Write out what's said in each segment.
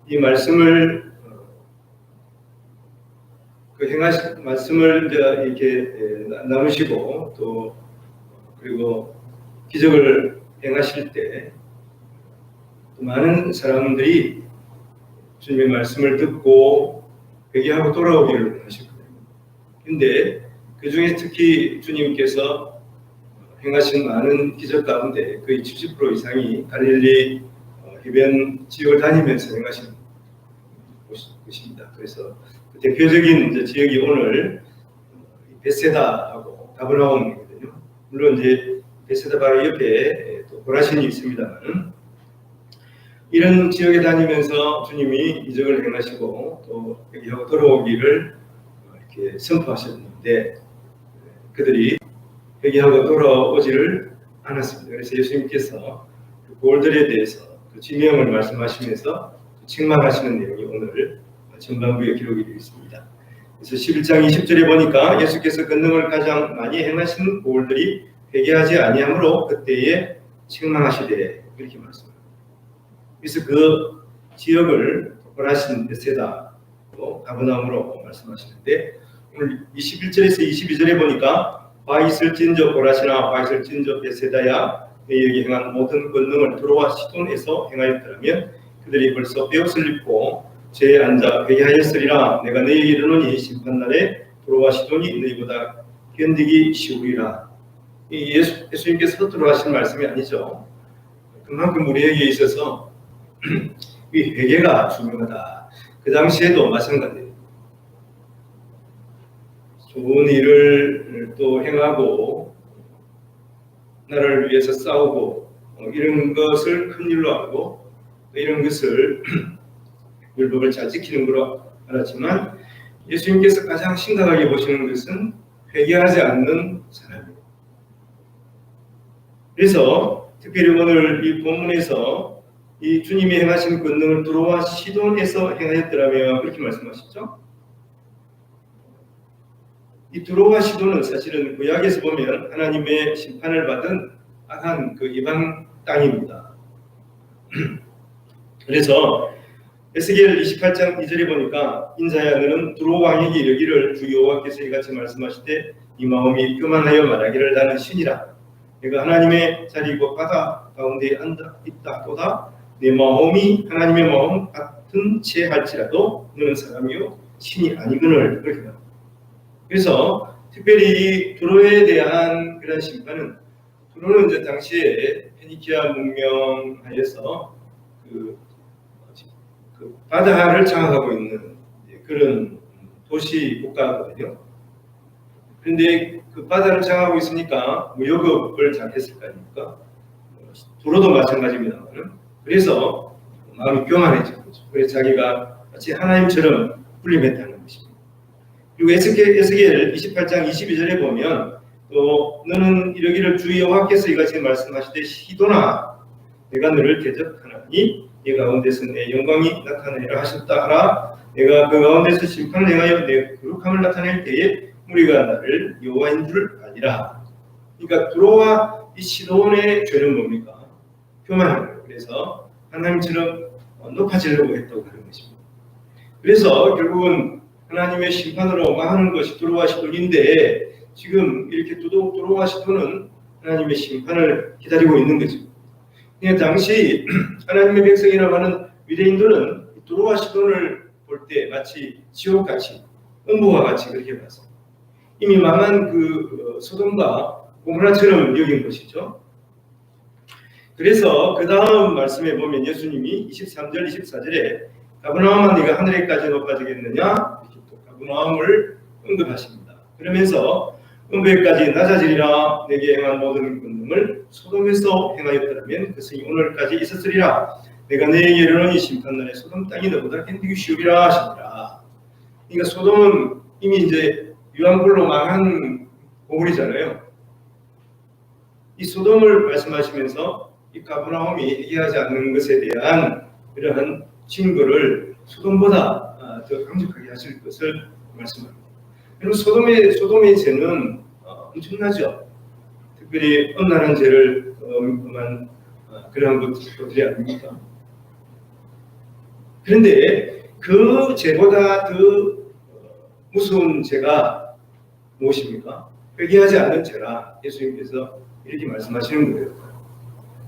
이 말씀을 그 행하신 말씀을 이제 이렇게 나누시고 또 그리고 기적을 행하실 때 많은 사람들이 주님의 말씀을 듣고 회개하고 돌아오기를 원하셨거든요. 근데 그 중에 특히 주님께서 행하신 많은 기적 가운데 거의 70% 이상이 갈릴리 해변 지역을 다니면서 행하신 것입니다. 그래서 그 대표적인 이제 지역이 오늘 베세다하고 가버나움이거든요. 물론 이제 베세다 바로 옆에 또 고라신이 있습니다만 이런 지역에 다니면서 주님이 이적을 행하시고 또 회개하고 돌아오기를 이렇게 선포하셨는데 그들이 회개하고 돌아오지를 않았습니다. 그래서 예수님께서 그 고을들에 대해서 그 지명을 말씀하시면서 책망하시는 내용이 오늘 전반부에 기록이 되어 있습니다. 그래서 11장 20절에 보니까 예수께서 권능을 가장 많이 행하신 고을들이 회개하지 아니하므로 그때에 책망하시되 이렇게 말씀합니다. 그래서 그 지역을 고라신 베세다로 가버나움으로 말씀하시는데 오늘 21절에서 22절에 보니까 화 있을진저 고라시나 화 있을진저 베세다야 너희에게 행한 모든 권능을 두로와 시돈에서 행하였더라면 그들이 벌써 뼈옷을 입고 죄에 앉아 회개하였으리라. 내가 너희에게 이르노니 심판날에 두로와 시돈이 너희보다 견디기 쉬우리라. 예수님께서 서두로 하신 말씀이 아니죠. 그만큼 우리에게 있어서 이 회개가 중요하다. 그 당시에도 마찬가지예요. 좋은 일을 또 행하고 나라를 위해서 싸우고 이런 것을 큰 일로 알고 이런 것을 율법을 잘 지키는 걸로 알았지만 예수님께서 가장 심각하게 보시는 것은 회개하지 않는 사람이에요. 그래서 특별히 오늘 이 본문에서 이 주님이 행하신 권능을 두로와 시돈에서 행하였더라면 그렇게 말씀하시죠. 이 두로와 시돈은 사실은 구약에서 보면 하나님의 심판을 받은 악한 그 이방 땅입니다. 그래서 에스겔 28장 2절에 보니까 인자야 너는 두로 왕에게 이르기를 주 여호와께서 이같이 말씀하시되 이 마음이 교만하여 말하기를 나는 신이라. 내가 하나님의 자리고 바다 가운데 앉아 있다도다. 내 마음이 하나님의 마음 같은 채 할지라도 너는 사람이요 신이 아니거늘. 그렇게 말합니다. 그래서 특별히 이 두로에 대한 그런 심판은 두로는 이제 당시에 페니키아 문명하에서 그 바다를 장악하고 있는 그런 도시 국가거든요. 그런데 그 바다를 장악하고 있으니까 무역업을 잘 했을 거 아닙니까? 두로도 마찬가지입니다만 그래서 마음이 교만해진 거죠. 그래서 자기가 마치 하나님처럼 군림했다는 것입니다. 그리고 에스겔 28장 22절에 보면 또 너는 이러기를 주 여호와께서 이같이 말씀하시되 시도나 내가 너를 대적하나니 이 가운데서 내 영광이 나타내리라 하셨다 하라. 내가 그 가운데서 심판을 행하여 내 거룩함을 나타낼 때에 우리가 나를 여호와인 줄 아니라. 그러니까 두로와 이 시돈의 죄는 뭡니까? 교만한 거예요. 그래서 하나님처럼 높아지려고 했다고 하는 것입니다. 그래서 결국은 하나님의 심판으로 망하는 것이 두로와 시돈인데 지금 이렇게 두로와 시돈은 하나님의 심판을 기다리고 있는 거죠. 당시 하나님의 백성이라고 하는 유대인들은 두로와 시돈을 볼 때 마치 지옥같이 음부와 같이 그렇게 봤습니다. 이미 망한 그 소돔과 고모라처럼 여긴 것이죠. 그래서 그 다음 말씀에 보면 예수님이 23절 24절에 가버나움아 네가 하늘에까지 높아지겠느냐 이렇게 또 가버나움을 언급하십니다. 그러면서 음부에까지 낮아지리라. 내게 행한 모든 권능을 소돔에서 행하였더라면 그것이 오늘까지 있었으리라. 내가 너에게 이르노니 심판날에 소돔 땅이 너보다 견디기 쉬우리라 하시니라. 그러니까 소돔은 이미 이제 유황불로 망한 고물이잖아요. 이 소돔을 말씀하시면서 이 가버나움이 회개하지 않는 것에 대한 이러한 증거를 소돔보다 더 강력하게 하실 것을 말씀합니다. 여러분 소돔의 죄는 엄청나죠. 특별히 음란한 죄를 그러한 것들이 아닙니까? 그런데 그 죄보다 더 무서운 죄가 무엇입니까? 회개하지 않는 죄라 예수님께서 이렇게 말씀하시는 거예요.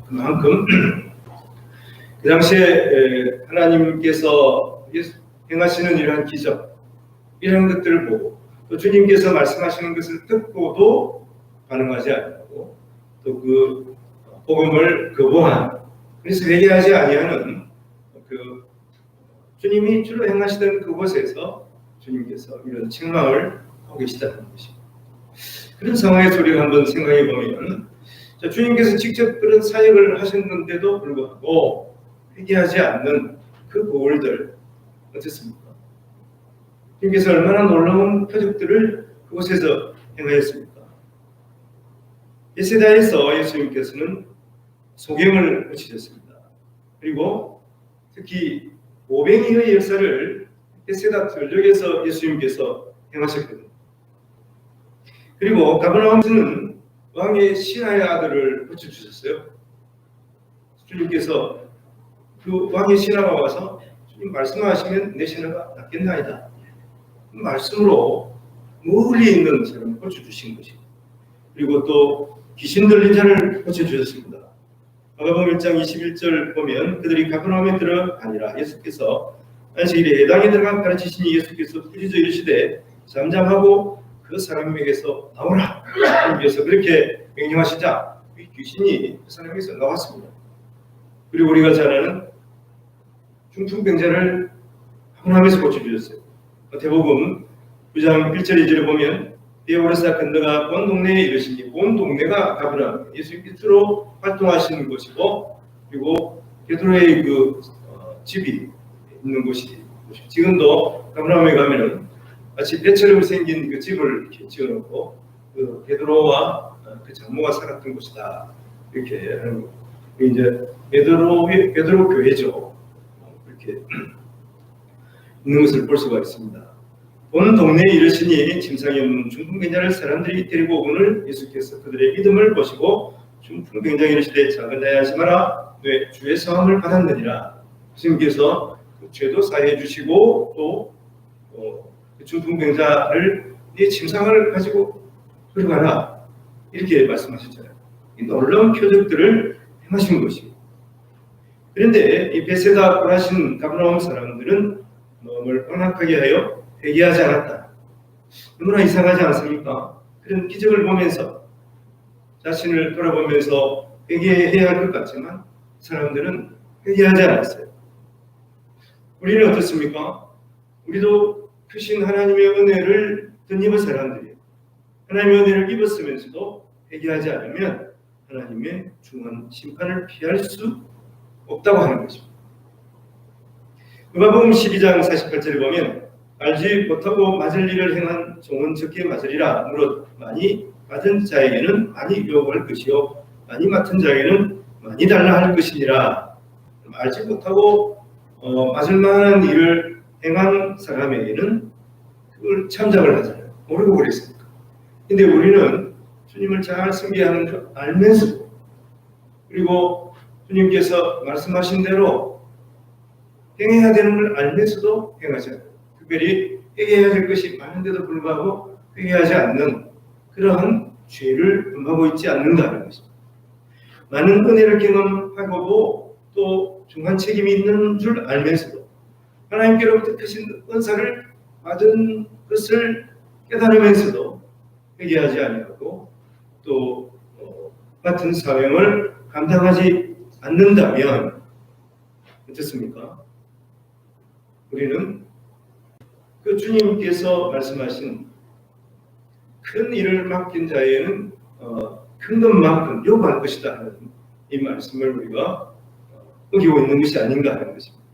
그만큼 그 당시에 하나님께서 행하시는 이러한 기적, 이런 것들을 보고 또 주님께서 말씀하시는 것을 듣고도 반응하지 않고 또 그 복음을 거부한, 그래서 회개하지 아니하는 그 주님이 주로 행하시던 그곳에서 주님께서 이런 책망을 하고 계시다는 것입니다. 그런 상황에서 우리가 한번 생각해 보면 주님께서 직접 그런 사역을 하셨는데도 불구하고 회개하지 않는 그 고을들 어떻습니까? 주님께서 얼마나 놀라운 표적들을 그곳에서 행하였습니까? 베세다에서 예수님께서는 소경을 고치셨습니다. 그리고 특히 오병이의 역사를 베세다 들녘에서 예수님께서 행하셨거든요. 그리고 가버나움에서는 왕의 신하의 아들을 고쳐주셨어요. 주님께서 그 왕의 신하가 와서 주님 말씀하시면 내 신하가 낫겠나이다. 그 말씀으로 멀리 있는 사람을 고쳐주신 것이고, 그리고 또 귀신 들린 자를 고쳐주셨습니다. 마가복음 1장 21절 보면 그들이 가버나움에 들어가니라. 예수께서 안식일에 예당에 들어가 가르치시니 예수께서 부르짖어 이르시되 잠잠하고 그 사람에게서 나오라. 주님께서 그렇게 명령하시자 이 귀신이 그 사람에게서 나왔습니다. 그리고 우리가 잘 아는 중풍병자를 가버나움에서 고쳐주셨어요. 마태복음 9장 1절 2절에 보면 베오르사 건너가 온 동네에 이르시니 온 동네가 가버나움, 예수님께서 주로 활동하시는 곳이고, 그리고 베드로의 그 집이 있는 곳이 지금도 가버나움에 가면은 마치 배처럼 생긴 그 집을 이렇게 지어놓고 그 베드로와 그 장모가 살았던 곳이다 이렇게 하는 거. 이제 베드로 교회죠. 이렇게 있는 것을 볼 수가 있습니다. 온 동네에 이르시니 침상이 없는 중풍병자를 사람들이 데리고 오거늘 예수께서 그들의 믿음을 보시고 중풍병자가 이르시되 작은 자야 하시마라 네 주의 사함을 받았느니라. 주님께서 그 죄도 사해 주시고 또 그 중풍병자를 네 침상을 가지고 들어가라 이렇게 말씀하셨잖아요. 이 놀라운 표적들을 행하신 것입니다. 그런데 이 베세다 고라신 가버나움 사람들은 마음을 완악하게 하여 회개하지 않았다. 너무나 이상하지 않습니까? 그런 기적을 보면서 자신을 돌아보면서 회개해야 할 것 같지만 사람들은 회개하지 않았어요. 우리는 어떻습니까? 우리도 크신 하나님의 은혜를 덧입은 사람들이에요. 하나님의 은혜를 입었으면서도 회개하지 않으면 하나님의 중한 심판을 피할 수 없다고 하는 것입니다. 누가복음 12장 48절에 보면 알지 못하고 맞을 일을 행한 종은 적게 맞으리라. 무릇 많이 받은 자에게는 많이 요구할 것이요 많이 맡은 자에게는 많이 달라 할 것이니라. 알지 못하고 맞을 만한 일을 행한 사람에게는 그걸 참작을 하잖아요. 모르고 그랬으니까. 근데 우리는 주님을 잘 섬기하는 줄 알면서도, 그리고 주님께서 말씀하신 대로 행해야 되는 걸 알면서도 행하지 않아요. 특별히 회개해야 될 것이 많은데도 불구하고 회개하지 않는 그러한 죄를 범하고 있지 않는다는 것입니다. 많은 은혜를 경험하고도 또 중한 책임이 있는 줄 알면서도 하나님께로부터 크신 은사를 받은 것을 깨달으면서도 회개하지 아니하고 또 같은 사명을 감당하지 않는다면 어떻습니까? 우리는 그 주님께서 말씀하신 큰 일을 맡긴 자에는 큰 것만큼 요구할 것이다 하는 이 말씀을 우리가 어기고 있는 것이 아닌가 하는 것입니다.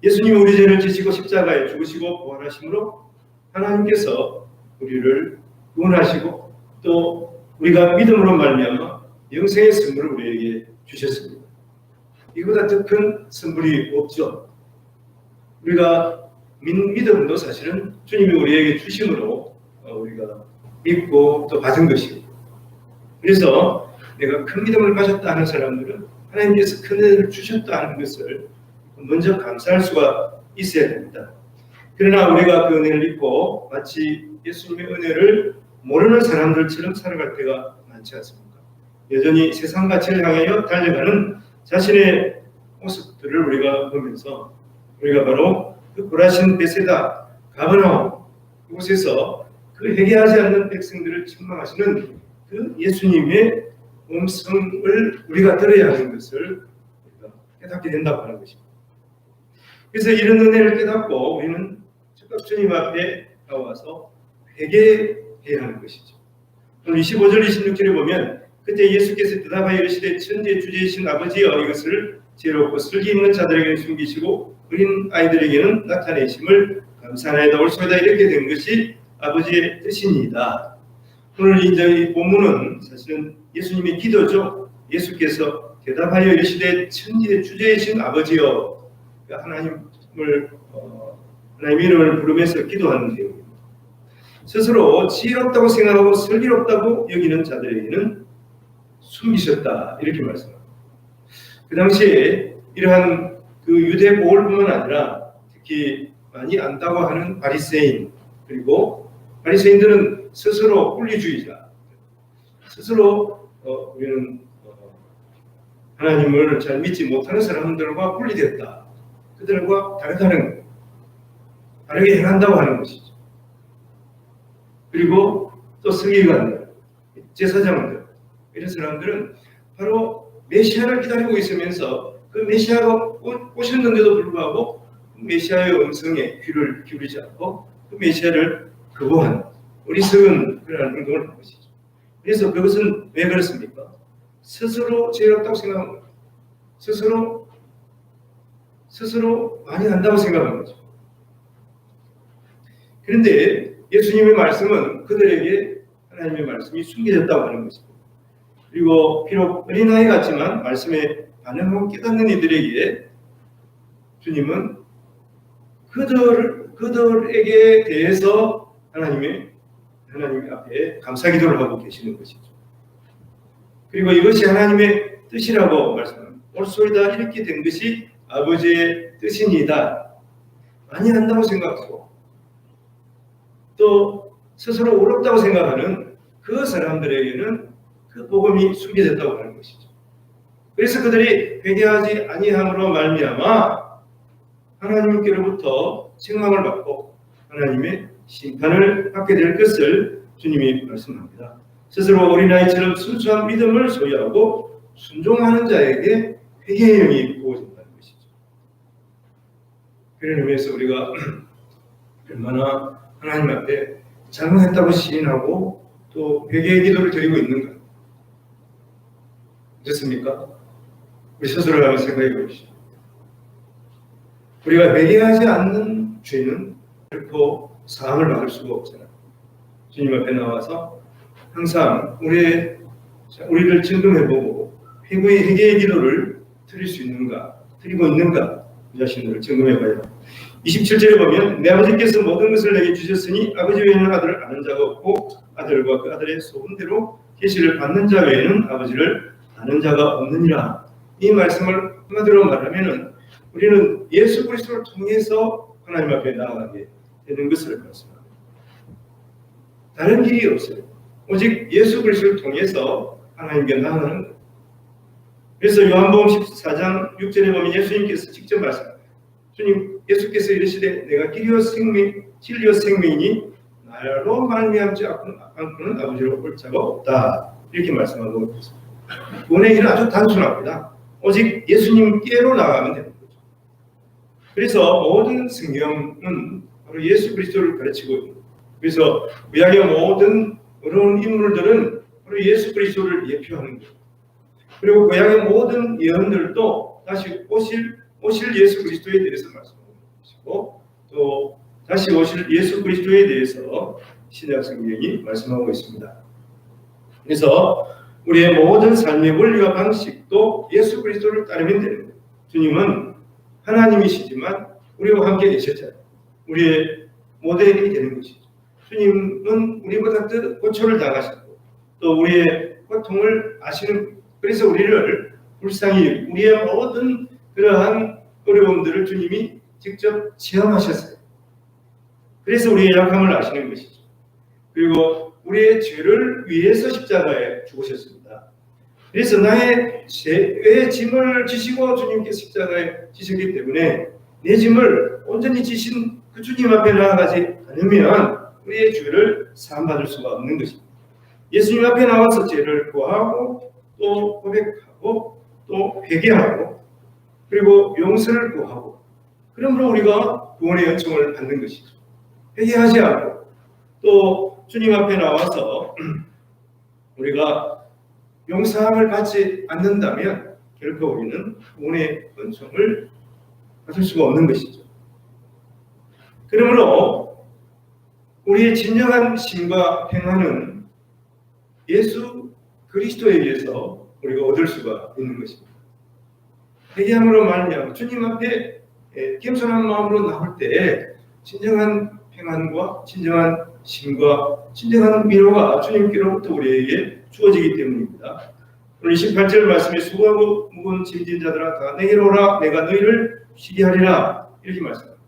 예수님이 우리 죄를 지시고 십자가에 죽으시고 부활하심으로 하나님께서 우리를 구원하시고 또 우리가 믿음으로 말미암아 영생의 선물을 우리에게 주셨습니다. 이보다 더 큰 선물이 없죠. 우리가 믿음도 사실은 주님이 우리에게 주심으로 우리가 믿고 또 받은 것이고, 그래서 내가 큰 믿음을 가졌다 하는 사람들은 하나님께서 큰 은혜를 주셨다 하는 것을 먼저 감사할 수가 있어야 됩니다. 그러나 우리가 그 은혜를 입고 마치 예수님의 은혜를 모르는 사람들처럼 살아갈 때가 많지 않습니까? 여전히 세상 가치를 향하여 달려가는 자신의 모습들을 우리가 보면서 우리가 바로 그 고라신 베세다 가버나움 이곳에서 그 회개하지 않는 백성들을 책망하시는 그 예수님의 음성을 우리가 들어야 하는 것을 우리가 깨닫게 된다고 하는 것입니다. 그래서 이런 은혜를 깨닫고 우리는 즉각 주님 앞에 나와서 회개해야 하는 것이죠. 오늘 25절 26절에 보면 그때 예수께서 대답하여 이르시되 천지의 주제이신 아버지여 이것을 지혜롭고 슬기 있는 자들에게는 숨기시고 어린 아이들에게는 나타내심을 감사하나이다. 올소이다. 이렇게 된 것이 아버지의 뜻이니이다. 오늘 이제 이 본문은 사실은 예수님의 기도죠. 예수께서 대답하여 이르시되 천지의 주제이신 아버지여, 하나님의 이름을 부르면서 기도하는 내용입니다. 스스로 지혜롭다고 생각하고 슬기롭다고 여기는 자들에게는 숨기셨다, 이렇게 말씀합니다. 그 당시에 이러한 그 유대 보울뿐만 아니라 특히 많이 안다고 하는 바리새인, 그리고 바리새인들은 스스로 꿀리주의자, 스스로 우리는 하나님을 잘 믿지 못하는 사람들과 분리됐다, 그들과 다르게 행한다고 하는 것이죠. 그리고 또 서기관들, 제사장들, 이런 사람들은 바로 메시아를 기다리고 있으면서 그 메시아가 오셨는데도 불구하고 메시아의 음성에 귀를 기울이지 않고 그 메시아를 거부하는 어리석은 그런 행동을 한 것이죠. 그래서 그것은 왜 그렇습니까? 스스로 지혜롭다고 생각한 거죠. 스스로 많이 안다고 생각한 거죠. 그런데 예수님의 말씀은 그들에게 하나님의 말씀이 숨겨졌다고 하는 것입니다. 그리고 비록 어린아이 같지만 말씀에 반응하고 깨닫는 이들에게 주님은 그들에게 대해서 하나님 앞에 감사기도를 하고 계시는 것이죠. 그리고 이것이 하나님의 뜻이라고 말씀합니다. 올소이다. 이렇게 된 것이 아버지의 뜻이니이다. 많이 한다고 생각하고 또 스스로 어렵다고 생각하는 그 사람들에게는 그 복음이 숨겨졌다고 하는 것이죠. 그래서 그들이 회개하지 아니함으로 말미암아 하나님께로부터 책망을 받고 하나님의 심판을 받게 될 것을 주님이 말씀합니다. 스스로 어린아이처럼 순수한 믿음을 소유하고 순종하는 자에게 회개의 영이 부어진다는 것이죠. 그런 의미에서 우리가 얼마나 하나님 앞에 잘못했다고 시인하고 또 회개의 기도를 드리고 있는가? 어떻습니까? 우리 스스로를 한번 생각해 보십시오. 우리가 회개하지 않는 죄는 결코 사함을 받을 수가 없잖아요. 주님 앞에 나와서 항상 우리를 점검해보고 회개의 기도를 드릴 수 있는가, 드리고 있는가, 그 자신들을 점검해봐야. 27절에 보면 내 아버지께서 모든 것을 내게 주셨으니 아버지 외에는 아들을 아는 자가 없고 아들과 그 아들의 소원대로 계시를 받는 자 외에는 아버지를 아는 자가 없느니라. 이 말씀을 한마디로 말하면은 우리는 예수 그리스도를 통해서 하나님 앞에 나아가게 되는 것을 말씀합니다. 다른 길이 없어요. 오직 예수 그리스도를 통해서 하나님께 나아가는 거예요. 그래서 요한복음 14장 6절에 보면 예수님께서 직접 말씀합니다. 주님 예수께서 이르시되 내가 길이요 진리요 생명이니 나로 말미암지 않고는 아버지로 올 자가 없다. 이렇게 말씀하고 있습니다. 구원의 길은 아주 단순합니다. 오직 예수님께로 나가면 되는 거죠. 그래서 모든 성경은 바로 예수 그리스도를 가르치고 있는 거예요. 그래서 구약의 모든 어려운 인물들은 바로 예수 그리스도를 예표하는 거예요. 그리고 구약의 모든 예언들도 다시 오실 예수 그리스도에 대해서 말씀하고 있고 또 다시 오실 예수 그리스도에 대해서 신약 성경이 말씀하고 있습니다. 그래서 우리의 모든 삶의 원리와 방식도 예수 그리스도를 따르면 되는 거예요. 주님은 하나님이시지만 우리와 함께 계셨잖아요. 우리의 모델이 되는 것이죠. 주님은 우리보다 더 고초를 당하셨고 또 우리의 고통을 아시는, 그래서 우리를 불쌍히 우리의 모든 그러한 어려움들을 주님이 직접 체험하셨어요. 그래서 우리의 약함을 아시는 것이죠. 그리고 우리의 죄를 위해서 십자가에 죽으셨습니다. 그래서 나의 죄의 짐을 지시고 주님께서 십자가에 지셨기 때문에 내 짐을 온전히 지신 그 주님 앞에 나아가지 않으면 우리의 죄를 사함받을 수가 없는 것입니다. 예수님 앞에 나와서 죄를 구하고 또 고백하고 또 회개하고 그리고 용서를 구하고 그러므로 우리가 구원의 은총을 받는 것이죠. 회개하지 않고 또 주님 앞에 나와서 우리가 용서함을 받지 않는다면 결코 우리는 구원의 은총을 받을 수가 없는 것이죠. 그러므로 우리의 진정한 신과 평안은 예수 그리스도에 의해서 우리가 얻을 수가 있는 것입니다. 회개함으로 말미암아 주님 앞에 겸손한 마음으로 나올 때 진정한 평안과 진정한 신과 진정한 위로가 주님께로부터 우리에게 주어지기 때문입니다. 오늘 28절 말씀에 수고하고 무거운 짐진 자들아 다 내게로 오라 내가 너희를 쉬게 하리라 이렇게 말씀합니다.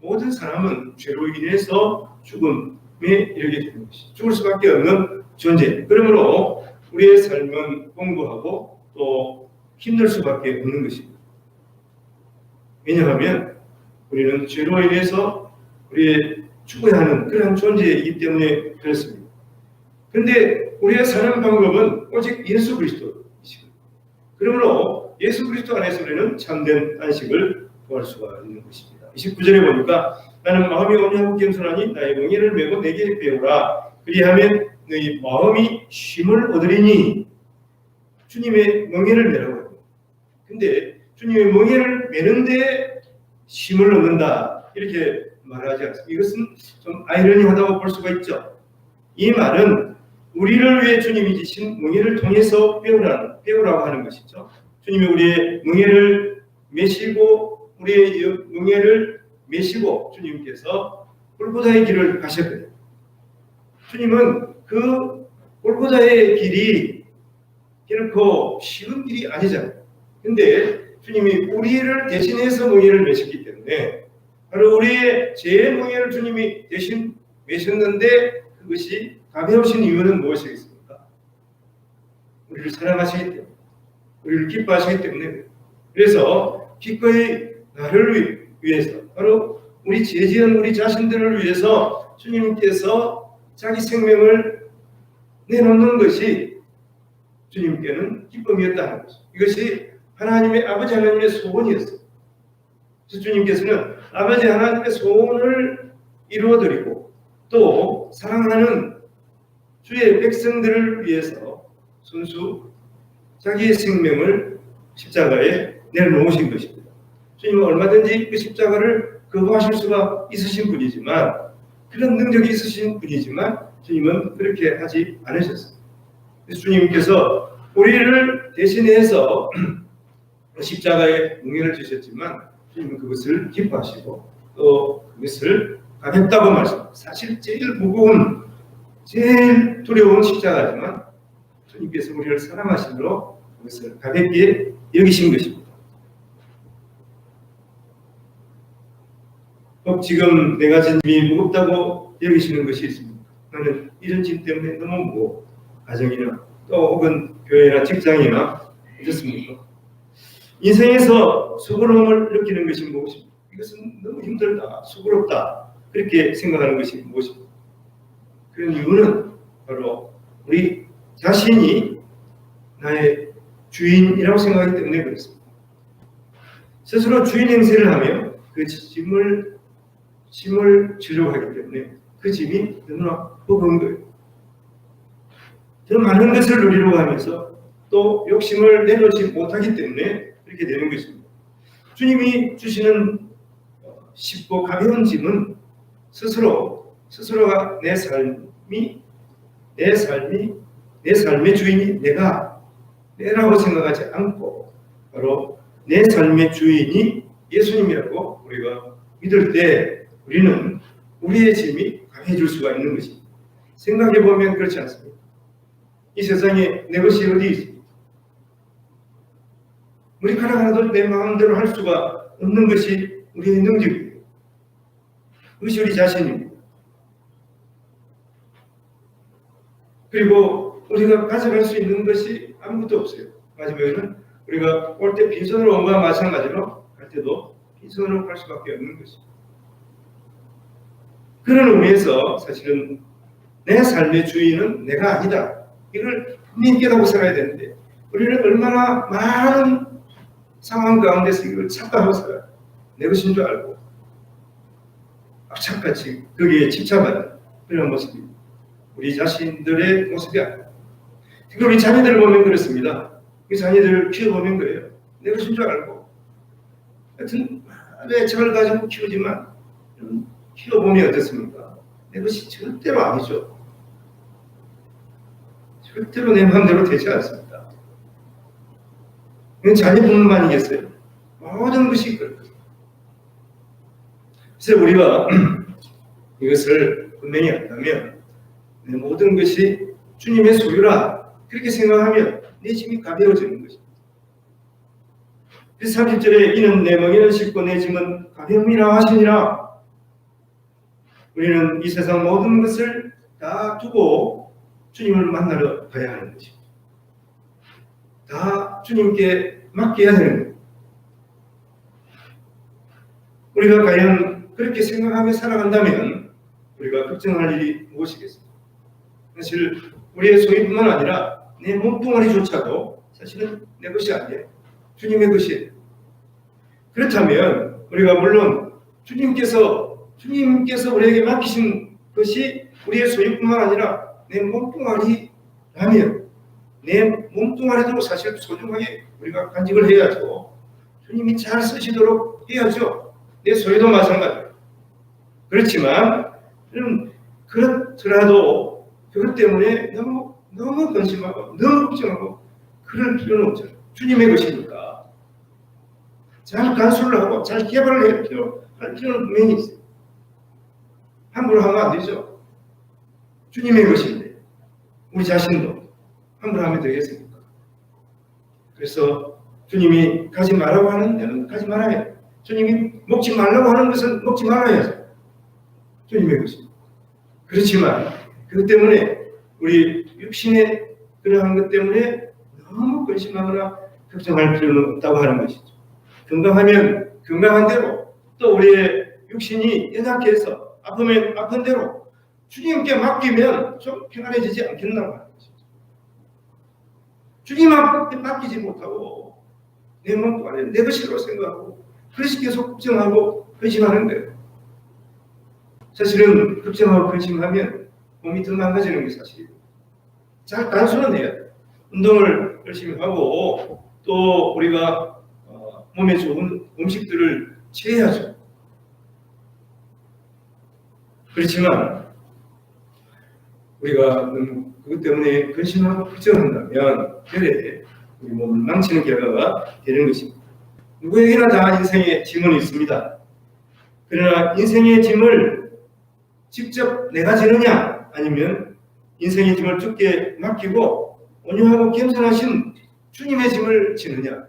모든 사람은 죄로 인해서 죽음에 이르게 되는 것이죠. 죽을 수밖에 없는 존재. 그러므로 우리의 삶은 공부하고 또 힘들 수밖에 없는 것입니다. 왜냐하면 우리는 죄로 인해서 우리의 죽어야 하는 그런 존재이기 때문에 그렇습니다. 그런데 우리의 사는 방법은 오직 예수 그리스도이시고 그러므로 예수 그리스도 안에서 우리는 참된 안식을 구할 수가 있는 것입니다. 29절에 보니까 나는 마음이 온유하고 겸손하니 나의 멍에를 메고 내게 배우라 그리하면 너희 마음이 쉼을 얻으리니 주님의 멍에를 메라고 합니다. 근데 주님의 멍에를 메는데 쉼을 얻는다 이렇게 말하지 않습니다. 이것은 좀 아이러니하다고 볼 수가 있죠. 이 말은 우리를 위해 주님이 지신 멍에를 통해서 배우라고 하는 것이죠. 주님이 우리의 멍에를 메시고 우리의 멍에를 메시고 주님께서 골고다의 길을 가셨거든요. 주님은 그 골고다의 길이 결코 쉬운 길이 아니잖아요. 근데 주님이 우리를 대신해서 멍에를 메셨기 때문에 바로 우리의 죄의 멍에를 주님이 대신 메셨는데 그것이 가벼우신 이유는 무엇이겠습니까? 우리를 사랑하시기 때문에 우리를 기뻐하시기 때문에 그래서 기꺼이 나를 위해서 바로 우리 죄지은 우리 자신들을 위해서 주님께서 자기 생명을 내놓는 것이 주님께는 기쁨이었다는 것이죠. 이것이 하나님의 아버지 하나님의 소원이었어요. 그래서 주님께서는 아버지 하나님의 소원을 이루어드리고 또 사랑하는 주의 백성들을 위해서 순수 자기의 생명을 십자가에 내놓으신 것입니다. 주님은 얼마든지 그 십자가를 거부하실 수가 있으신 분이지만 그런 능력이 있으신 분이지만 주님은 그렇게 하지 않으셨습니다. 그래서 주님께서 우리를 대신해서 십자가에 멍에를 지셨지만 주님은 그것을 기뻐하시고 또 그것을 가볍다고 말씀합니다. 사실 제일 무거운 제일 두려운 십자가지만 주님께서 우리를 사랑하심으로 그것을 가볍게 여기신 것입니다. 지금 내가 진 짐이 무겁다고 여기시는 것이 있습니다. 나는 이런 짐 때문에 너무 무거워. 가정이나 또 혹은 교회나 직장이나 어떻습니까? 인생에서 수고로움을 느끼는 것이 무엇입니까? 이것은 너무 힘들다, 수고롭다 그렇게 생각하는 것이 무엇입니까? 그런 이유는 바로 우리 자신이 나의 주인이라고 생각하기 때문에 그렇습니다. 스스로 주인 행세를 하며 그 짐을 지려고 하기 때문에 그 짐이 너무나 무거운 거예요. 더 많은 것을 누리려고 하면서 또 욕심을 내놓지 못하기 때문에 그렇게 되는 것입니다. 주님이 주시는 쉽고 가벼운 짐은 스스로가 내 삶의 주인이 내라고 생각하지 않고 바로 내 삶의 주인이 예수님이라고 우리가 믿을 때 우리는 우리의 짐이 강해질 수가 있는 것입니다. 생각해 보면 그렇지 않습니까? 이 세상에 내 것이 어디 있습니까? 머리카락 하나도 내 마음대로 할 수가 없는 것이 우리의 능력이에요. 그것이 우리 자신입니다. 그리고 우리가 가져갈 수 있는 것이 아무것도 없어요. 마지막에는 우리가 올 때 빈손으로 온 것과 마찬가지로 갈 때도 빈손으로 갈 수밖에 없는 것입니다. 그런 의미에서 사실은 내 삶의 주인은 내가 아니다. 이걸 분명히 깨닫고 살아야 되는데 우리는 얼마나 많은 상황 가운데서 이걸 착각하고 살아요. 내 것인 줄 알고 악착같이 거기에 집착하는 그런 모습이 우리 자신들의 모습이 아니에요. 특히 우리 자녀들을 보면 그렇습니다. 우리 자녀들을 키워보면 그래요. 내 것인 줄 알고 하여튼 애착을 가지고 키우지만 키워보면 어떻습니까? 내 것이 절대로 아니죠. 절대로 내 마음대로 되지 않습니다. 이건 자녀뿐만이겠어요. 모든 것이 그렇거든요. 그래서 우리가 이것을 분명히 안다면 내 모든 것이 주님의 소유라 그렇게 생각하면 내 짐이 가벼워지는 것입니다. 그래서 30절에 이는 내 멍에는 쉽고 내 짐은 가벼움이라 하시니라. 우리는 이 세상 모든 것을 다 두고 주님을 만나러 가야 하는 것입니다. 다 주님께 맡겨야 되는 거예요. 우리가 과연 그렇게 생각하며 살아간다면 우리가 걱정할 일이 무엇이겠습니까? 사실 우리의 소유뿐만 아니라 내 몸뚱아리조차도 사실은 내 것이 아니에요. 주님의 것이에요. 그렇다면 우리가 물론 주님께서 우리에게 맡기신 것이 우리의 소유뿐만 아니라 내 몸뚱아리라면 내 몸뚱아리도 사실 소중하게 우리가 간직을 해야죠. 주님이 잘 쓰시도록 해야죠. 내 소유도 마찬가지예요. 그렇지만 그렇더라도 그것 때문에 너무 근심하고 너무 걱정하고 그럴 필요는 없죠. 주님의 것이니까 잘 간수를 하고 잘 개발을 할 필요는 분명히 있어요. 함부로 하면 안 되죠. 주님의 것인데 우리 자신도 함부로 하면 되겠습니까? 그래서 주님이 가지 말라고 하는 데는 가지 말아야 해요. 주님이 먹지 말라고 하는 것은 먹지 말아야죠. 주님의 것입니다. 그렇지만 그것 때문에 우리 육신의 그러한 것 때문에 너무 근심하거나 걱정할 필요는 없다고 하는 것이죠. 건강하면 건강한 대로 또 우리의 육신이 연약해서 아프면 아픈 대로 주님께 맡기면 좀 평안해지지 않겠나고 하는 것이죠. 주님한테 맡기지 못하고 내 몸도 안에 내 것이라고 생각하고 그래서 계속 걱정하고 근심하는 거예요. 사실은 걱정하고 근심하면 몸이 더 망가지는 게 사실이에요. 잘 단순은 해야 돼요. 운동을 열심히 하고 또 우리가 몸에 좋은 음식들을 취해야죠. 그렇지만 우리가 그것 때문에 근심하고 걱정한다면 그래 우리 몸을 망치는 결과가 되는 것입니다. 누구에게나 다 인생의 짐은 있습니다. 그러나 인생의 짐을 직접 내가 지느냐 아니면 인생의 짐을 주께 맡기고 온유하고 겸손하신 주님의 짐을 지느냐.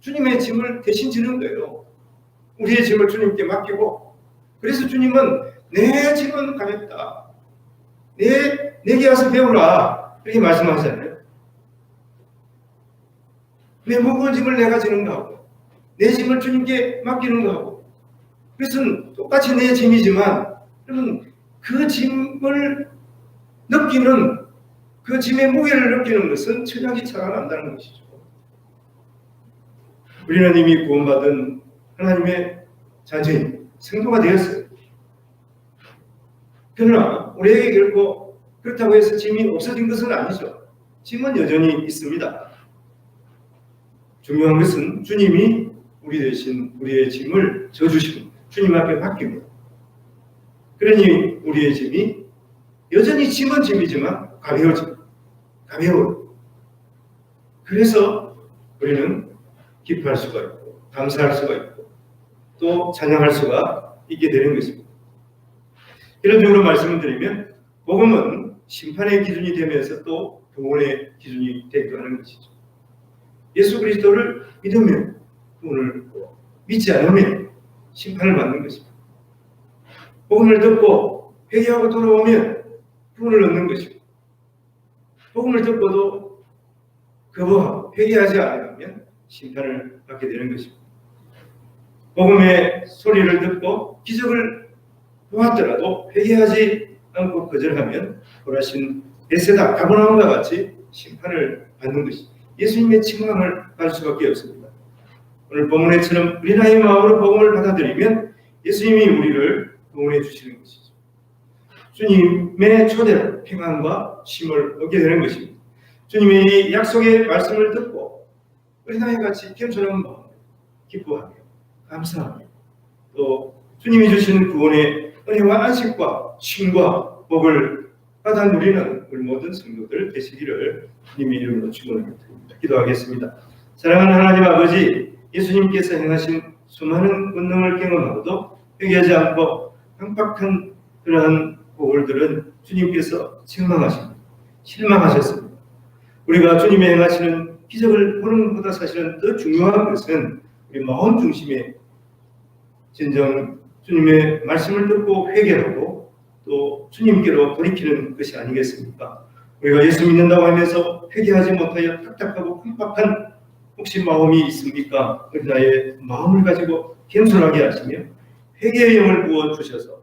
주님의 짐을 대신 지는 거예요. 우리의 짐을 주님께 맡기고 그래서 주님은 내 짐은 가볍다. 내게 와서 배우라. 이렇게 말씀하잖아요. 내 무거운 짐을 내가 지는 거하고 내 짐을 주님께 맡기는 거하고 그것은 똑같이 내 짐이지만 여러분 그 짐을 느끼는 그 짐의 무게를 느끼는 것은 천약이 차가 난다는 것이죠. 우리는 이미 구원받은 하나님의 자녀인 성도가 되었어요. 그러나 우리에게 결코 그렇다고 해서 짐이 없어진 것은 아니죠. 짐은 여전히 있습니다. 중요한 것은 주님이 우리 대신 우리의 짐을 져주시고 주님 앞에 맡기고 그러니 우리의 짐이 여전히 짐은 짐이지만 가벼워요. 그래서 우리는 기뻐할 수가 있고 감사할 수가 있고 또 찬양할 수가 있게 되는 것입니다. 이런 식으로 말씀을 드리면 복음은 심판의 기준이 되면서 또 구원의 기준이 되기도 하는 것이죠. 예수 그리스도를 믿으면 구원을 믿지 않으면 심판을 받는 것입니다. 복음을 듣고 회개하고 돌아오면 구원을 얻는 것이고, 복음을 듣고도 거부하고 회개하지 않으면 심판을 받게 되는 것입니다. 복음의 소리를 듣고 기적을 보았더라도 회개하지 않고 거절하면 돌아신 베세다 가버나움과 같이 심판을 받는 것이 예수님의 책망을 받을 수밖에 없습니다. 오늘 본문에처럼 우리 나의 마음으로 복음을 받아들이면 예수님이 우리를 구원해 주시는 것이죠. 주님의 초대로 평안과 쉼을 얻게 되는 것입니다. 주님의 약속의 말씀을 듣고 우리 나의 같이 겸손한 마음으로 기뻐하며 감사하며 또 주님이 주시는 구원의 은혜와 안식과 쉼과 복을 받아 누리는 우리 모든 성도들 되시기를 주님의 이름으로 축원합니다. 기도하겠습니다. 사랑하는 하나님 아버지, 예수님께서 행하신 수많은 권능을 경험하고도 회개하지 않고 깜빡한 그러한 복을들은 주님께서 책망하십니다. 실망하셨습니다. 우리가 주님의 행하시는 기적을 보는 것보다 사실은 더 중요한 것은 우리 마음 중심에 진정 주님의 말씀을 듣고 회개하고 또 주님께로 돌이키는 것이 아니겠습니까? 우리가 예수 믿는다고 하면서 회개하지 못하여 답답하고 깜빡한 혹시 마음이 있습니까? 우리 나의 마음을 가지고 겸손하게 하시며 회개의 영을 부어주셔서